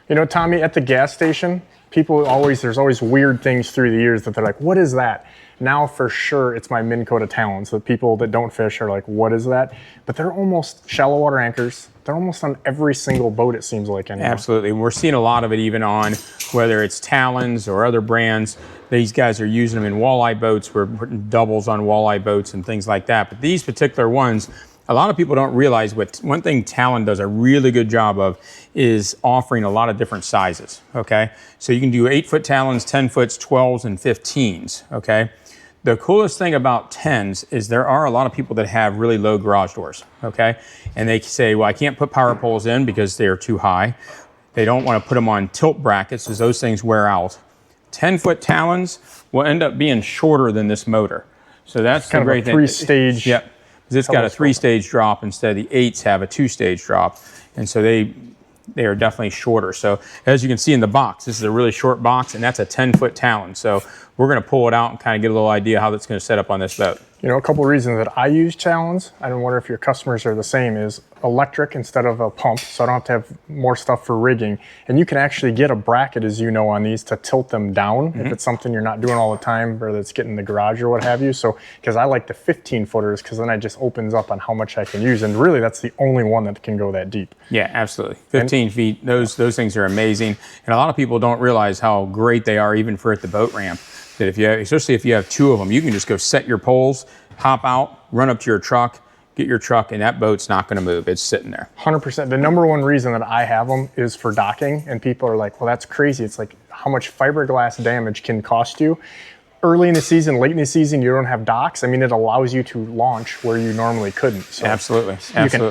You know, Tommy, at the gas station, there's always weird things through the years that they're like, what is that? Now for sure it's my Minn Kota Talons. The people that don't fish are like, what is that? But they're almost shallow water anchors. They're almost on every single boat, it seems like anymore. Absolutely. We're seeing a lot of it even on whether it's Talons or other brands. These guys are using them in walleye boats. We're putting doubles on walleye boats and things like that. But these particular ones, a lot of people don't realize one thing Talon does a really good job of is offering a lot of different sizes, okay? So you can do 8-foot Talons, 10-foots, 12s, and 15s, okay? The coolest thing about 10s is there are a lot of people that have really low garage doors, okay? And they say, well, I can't put power poles in because they're too high. They don't want to put them on tilt brackets as those things wear out. 10-foot Talons will end up being shorter than this motor. So that's kind the great of a three-stage. Yep. It's got a 3-stage drop instead of the 8s have a 2-stage drop. And so they are definitely shorter. So as you can see in the box, this is a really short box, and that's a 10-foot Talon. So we're going to pull it out and kind of get a little idea how that's going to set up on this boat. You know, a couple of reasons that I use Talons, I don't wonder if your customers are the same, is electric instead of a pump, so I don't have to have more stuff for rigging. And you can actually get a bracket, as you know, on these to tilt them down if it's something you're not doing all the time, whether it's getting in the garage or what have you. So, because I like the 15-footers, because then it just opens up on how much I can use. And really, that's the only one that can go that deep. Yeah, absolutely. 15 feet, those things are amazing. And a lot of people don't realize how great they are even for at the boat ramp. That if you have, especially if you have 2 of them, you can just go set your poles, hop out, run up to your truck, get your truck, and that boat's not going to move. It's sitting there. 100%. The number one reason that I have them is for docking, and people are like, well, that's crazy. It's like how much fiberglass damage can cost you. Early in the season, late in the season, you don't have docks. I mean, it allows you to launch where you normally couldn't. So absolutely.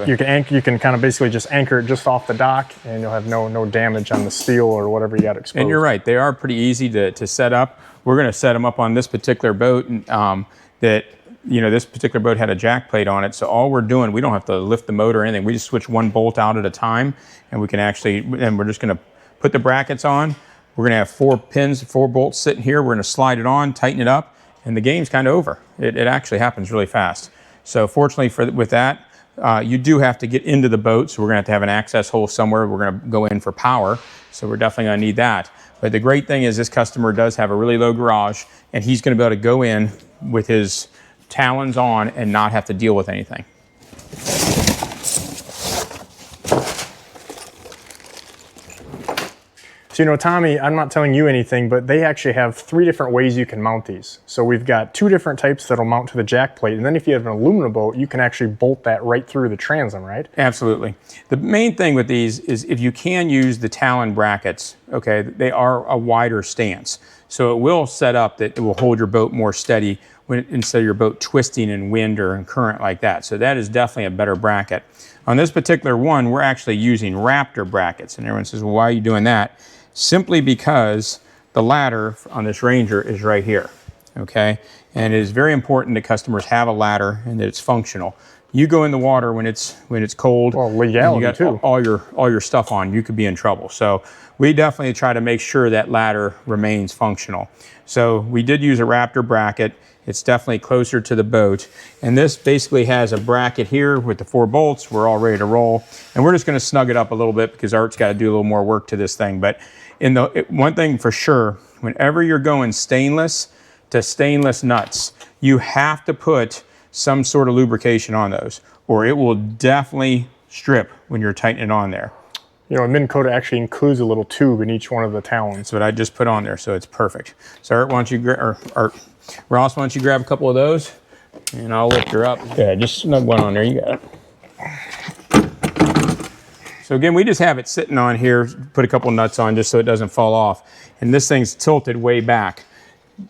You can kind of basically just anchor it just off the dock, and you'll have no damage on the steel or whatever you got exposed. And you're right. They are pretty easy to set up. We're going to set them up on this particular boat that, you know, this particular boat had a jack plate on it. So all we're doing, we don't have to lift the motor or anything. We just switch one bolt out at a time, and we can actually, and we're just going to put the brackets on. We're going to have 4 pins, 4 bolts sitting here. We're going to slide it on, tighten it up, and the game's kind of over. It actually happens really fast. So fortunately with that, you do have to get into the boat. So we're going to have an access hole somewhere. We're going to go in for power. So we're definitely going to need that. But the great thing is this customer does have a really low garage, and he's going to be able to go in with his Talons on and not have to deal with anything. So, you know, Tommy, I'm not telling you anything, but they actually have 3 different ways you can mount these. So we've got 2 different types that'll mount to the jack plate. And then if you have an aluminum boat, you can actually bolt that right through the transom, right? Absolutely. The main thing with these is if you can use the Talon brackets, okay, they are a wider stance. So it will set up that it will hold your boat more steady instead of your boat twisting in wind or in current like that. So that is definitely a better bracket. On this particular one, we're actually using Raptor brackets. And everyone says, well, why are you doing that? Simply because the ladder on this Ranger is right here, okay? And it is very important that customers have a ladder and that it's functional. You go in the water when it's cold, well, legality you got too. all your stuff on, you could be in trouble. So we definitely try to make sure that ladder remains functional. So we did use a Raptor bracket. It's definitely closer to the boat. And this basically has a bracket here with the 4 bolts. We're all ready to roll. And we're just going to snug it up a little bit because Art's got to do a little more work to this thing. But one thing for sure, whenever you're going stainless to stainless nuts, you have to put some sort of lubrication on those, or it will definitely strip when you're tightening it on there. You know, Minn Kota actually includes a little tube in each one of the Talons. That's what I just put on there, so it's perfect. So Art, why don't you Ross, why don't you grab a couple of those, and I'll lift her up. Yeah, just snug one on there. You got it. So again, we just have it sitting on here, put a couple nuts on just so it doesn't fall off. And this thing's tilted way back.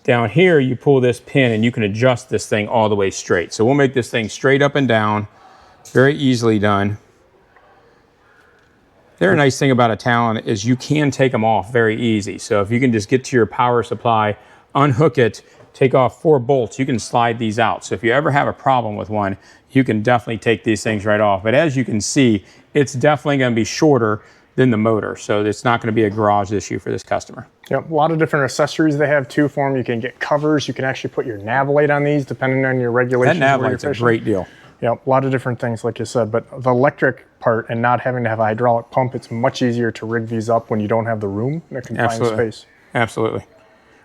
Down here, you pull this pin and you can adjust this thing all the way straight. So we'll make this thing straight up and down, very easily done. The other nice thing about a Talon is you can take them off very easy. So if you can just get to your power supply, unhook it, take off 4 bolts, you can slide these out. So if you ever have a problem with one, you can definitely take these things right off. But as you can see, it's definitely going to be shorter than the motor. So it's not going to be a garage issue for this customer. Yep, a lot of different accessories they have too for them. You can get covers. You can actually put your nav light on these depending on your regulations. That nav light's a great deal. a lot of different things, like you said, but the electric part and not having to have a hydraulic pump, it's much easier to rig these up when you don't have the room in a confined space. Absolutely.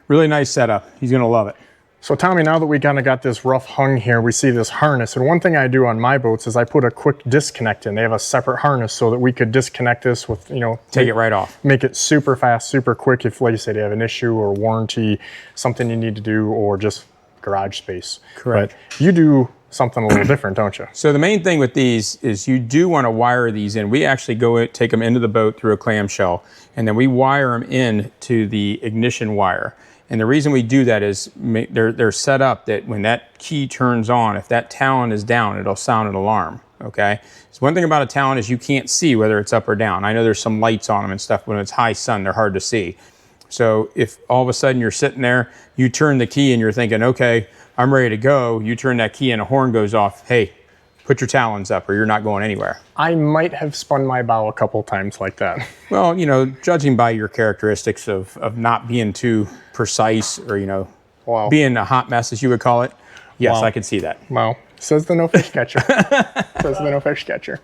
Really nice setup. He's going to love it. So Tommy, now that we kind of got this rough hung here, we see this harness. And one thing I do on my boats is I put a quick disconnect in. They have a separate harness so that we could disconnect this with, take it right off. Make it super fast, super quick if, like you said, you have an issue or warranty, something you need to do, or just garage space. Correct. But you do something a little different, don't you? So the main thing with these is you do want to wire these in. We actually take them into the boat through a clamshell, and then we wire them in to the ignition wire. And the reason we do that is they're set up that when that key turns on, if that Talon is down, it'll sound an alarm, okay? So one thing about a Talon is you can't see whether it's up or down. I know there's some lights on them and stuff. When it's high sun, they're hard to see. So if all of a sudden you're sitting there, you turn the key and you're thinking, okay, I'm ready to go. You turn that key and a horn goes off. Hey, put your Talons up or you're not going anywhere. I might have spun my bow a couple times like that. Well, judging by your characteristics of not being too precise or, wow, being a hot mess, as you would call it, yes, wow, I could see that. Wow. Says the no fish catcher. Says the no fish catcher.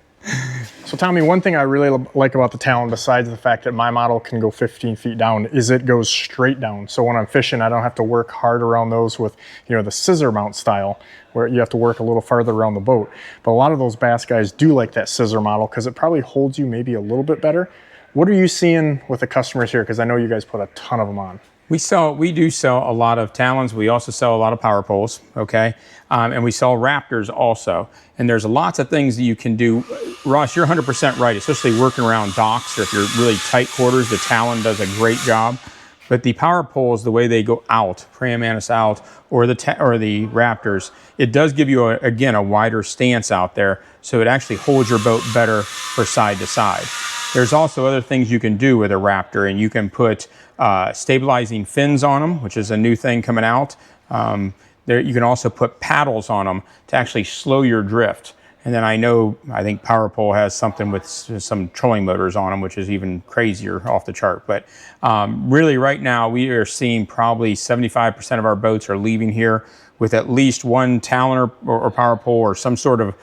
So Tommy, one thing I really like about the Talon, besides the fact that my model can go 15 feet down, is it goes straight down. So when I'm fishing, I don't have to work hard around those with, the scissor mount style, where you have to work a little farther around the boat. But a lot of those bass guys do like that scissor model because it probably holds you maybe a little bit better. What are you seeing with the customers here? Because I know you guys put a ton of them on. We do sell a lot of Talons. We also sell a lot of power poles, okay? And we sell Raptors also. And there's lots of things that you can do. Ross, you're 100% right, especially working around docks or if you're really tight quarters, the Talon does a great job. But the power poles, the way they go out, Praying Mantis out, or the Raptors, it does give you, again, a wider stance out there, so it actually holds your boat better for side to side. There's also other things you can do with a Raptor, and you can put stabilizing fins on them, which is a new thing coming out. You can also put paddles on them to actually slow your drift. And then I think Power Pole has something with some trolling motors on them, which is even crazier, off the chart. But really right now we are seeing probably 75% of our boats are leaving here with at least one Talon or Power Pole or some sort of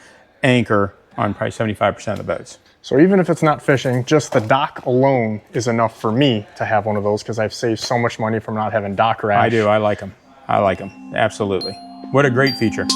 anchor on probably 75% of the boats. So even if it's not fishing, just the dock alone is enough for me to have one of those because I've saved so much money from not having dock rash. I do, I like them. I like them, absolutely. What a great feature.